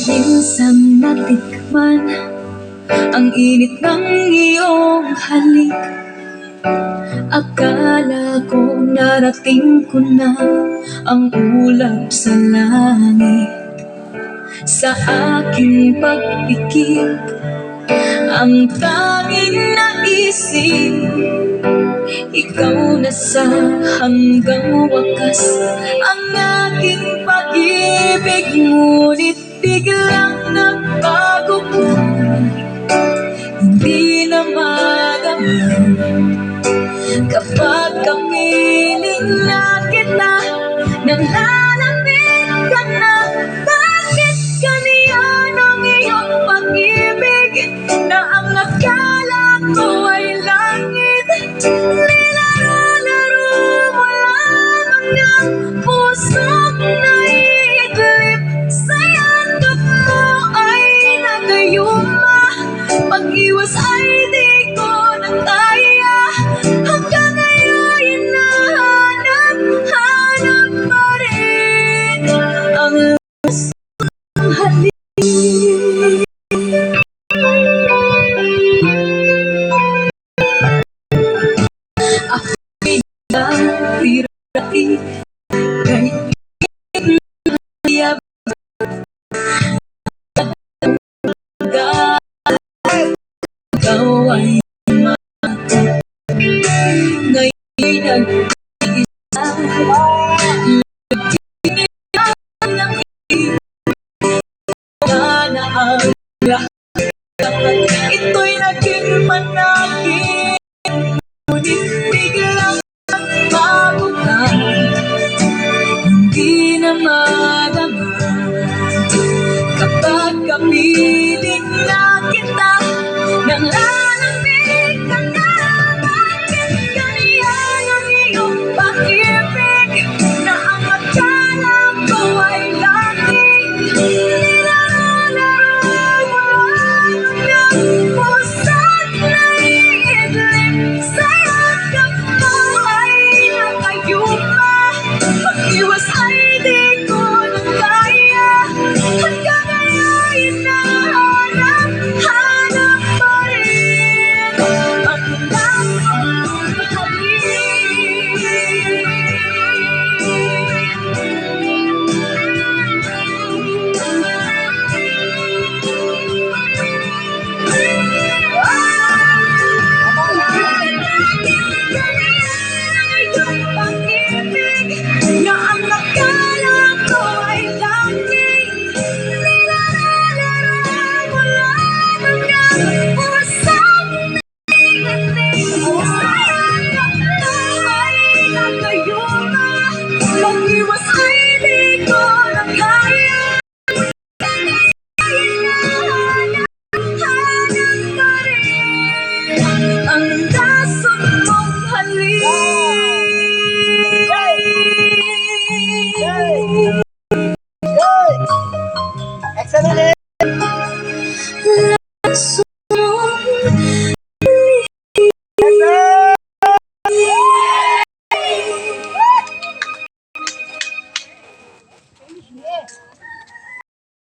Minsan natikman ang init ng iyong halik. Akala ko narating ko na ang ulap sa langit. Sa aking pag-ikip, ang tanging naisip, ikaw na sa hanggang wakas ang aking pag-ibig. Ngunit biglang nagbago ko, hindi na madama kapag kapiling na kita, nang lalamig ka na. Bakit ganyan ang iyong pag-ibig, na ang akala ko ay langit? Nilalaro mo lamang ang pusong naiidlip. Sa yakap mo ay nagayuma, pag-iwas ay di ko na kaya. Hanggang ngayon hinahanap pa rin ang halik. Ako'y napirati kay iyab ikaw ay ngayon nag-iisa. Lang na ang lahat, ito'y naging panangin. Ngunit biglang nagbago ka, hindi na madama kapag kapiling na kita, nang lalamig ka na. Bakit ganyan ang iyong pag-ibig, na ang akala ko ay langit? Nilalaro mo lamang ang pusat na iidlip. Sa yakap mo ay nakayuma, pag-iwas ay di ko na kaya. Hanggang ngayon hinahanap pa rin